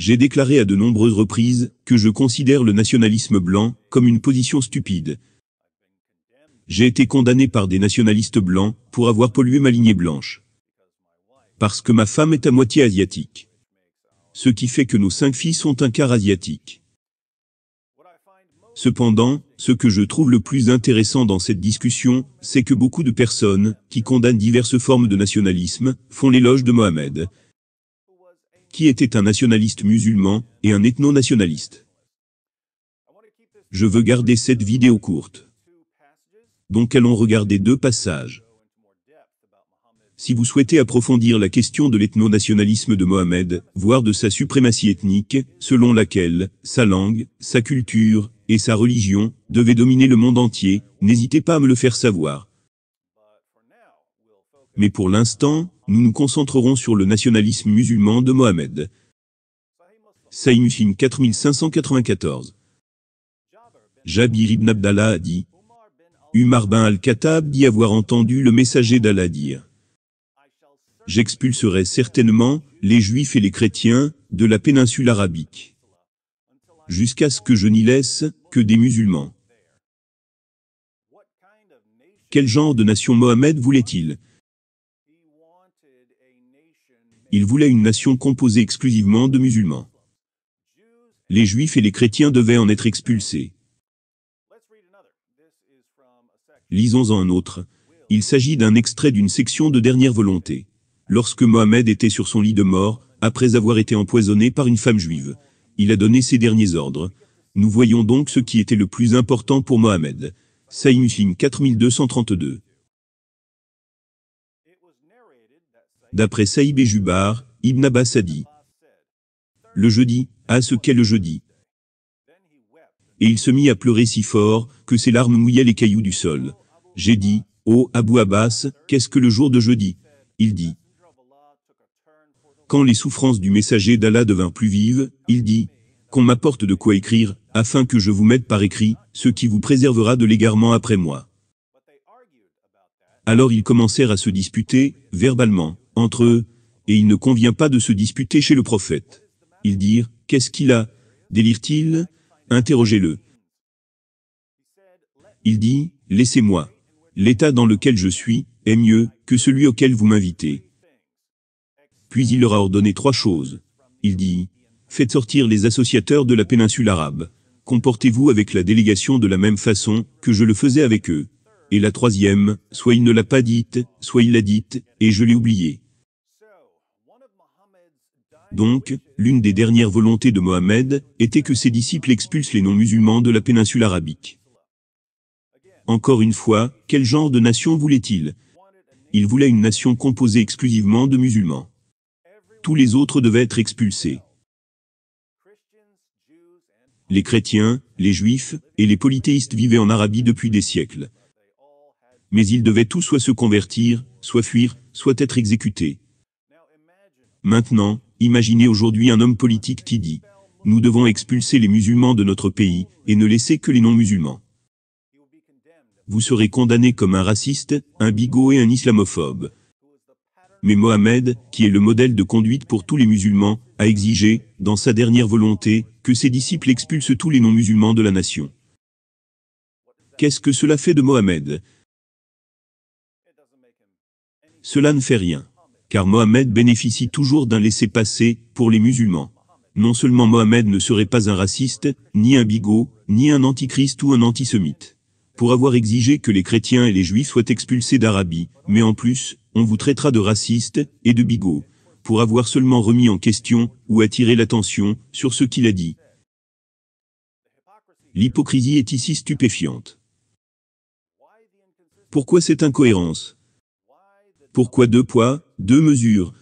J'ai déclaré à de nombreuses reprises que je considère le nationalisme blanc comme une position stupide. J'ai été condamné par des nationalistes blancs pour avoir pollué ma lignée blanche. Parce que ma femme est à moitié asiatique. Ce qui fait que nos 5 filles sont un quart asiatiques. Cependant, ce que je trouve le plus intéressant dans cette discussion, c'est que beaucoup de personnes, qui condamnent diverses formes de nationalisme, font l'éloge de Mohammed, qui était un nationaliste musulman et un ethno-nationaliste. Je veux garder cette vidéo courte. Donc allons regarder 2 passages. Si vous souhaitez approfondir la question de l'ethno-nationalisme de Mohammed, voire de sa suprématie ethnique, selon laquelle sa langue, sa culture et sa religion devaient dominer le monde entier, n'hésitez pas à me le faire savoir. Mais pour l'instant, nous nous concentrerons sur le nationalisme musulman de Mohammed. Sahih Muslim 4594. Jabir ibn Abdallah a dit, Umar bin al-Khattab dit avoir entendu le messager d'Allah dire, j'expulserai certainement les Juifs et les chrétiens de la péninsule arabique, jusqu'à ce que je n'y laisse que des musulmans. Quel genre de nation Mohammed voulait-il? Il voulait une nation composée exclusivement de musulmans. Les Juifs et les chrétiens devaient en être expulsés. Lisons-en un autre. Il s'agit d'un extrait d'une section de Dernière Volonté. Lorsque Mohammed était sur son lit de mort, après avoir été empoisonné par une femme juive, il a donné ses derniers ordres. Nous voyons donc ce qui était le plus important pour Mohammed. Sahih Muslim 4232. D'après Saïb et Jubar, Ibn Abbas a dit, le jeudi, à ce qu'est le jeudi. Et il se mit à pleurer si fort, que ses larmes mouillaient les cailloux du sol. J'ai dit, ô Abu Abbas, qu'est-ce que le jour de jeudi? Il dit, quand les souffrances du messager d'Allah devinrent plus vives, il dit, qu'on m'apporte de quoi écrire, afin que je vous mette par écrit, ce qui vous préservera de l'égarement après moi. Alors ils commencèrent à se disputer, verbalement, entre eux, et il ne convient pas de se disputer chez le prophète. Ils dirent, qu'est-ce qu'il a? Délire-t-il? Interrogez-le. Il dit, laissez-moi. L'état dans lequel je suis est mieux que celui auquel vous m'invitez. Puis il leur a ordonné 3 choses. Il dit, faites sortir les associateurs de la péninsule arabe. Comportez-vous avec la délégation de la même façon que je le faisais avec eux. Et la 3e, soit il ne l'a pas dite, soit il l'a dite, et je l'ai oubliée. Donc, l'une des dernières volontés de Mohammed était que ses disciples expulsent les non-musulmans de la péninsule arabique. Encore une fois, quel genre de nation voulait-il? Il voulait une nation composée exclusivement de musulmans. Tous les autres devaient être expulsés. Les chrétiens, les juifs et les polythéistes vivaient en Arabie depuis des siècles. Mais ils devaient tous soit se convertir, soit fuir, soit être exécutés. Maintenant, imaginez aujourd'hui un homme politique qui dit « Nous devons expulser les musulmans de notre pays et ne laisser que les non-musulmans. » Vous serez condamné comme un raciste, un bigot et un islamophobe. Mais Mohammed, qui est le modèle de conduite pour tous les musulmans, a exigé, dans sa dernière volonté, que ses disciples expulsent tous les non-musulmans de la nation. Qu'est-ce que cela fait de Mohammed? Cela ne fait rien, car Mohammed bénéficie toujours d'un laissez-passer pour les musulmans. Non seulement Mohammed ne serait pas un raciste, ni un bigot, ni un antichrist ou un antisémite, pour avoir exigé que les chrétiens et les juifs soient expulsés d'Arabie, mais en plus, on vous traitera de raciste et de bigot, pour avoir seulement remis en question ou attiré l'attention sur ce qu'il a dit. L'hypocrisie est ici stupéfiante. Pourquoi cette incohérence? Pourquoi 2 poids, 2 mesures?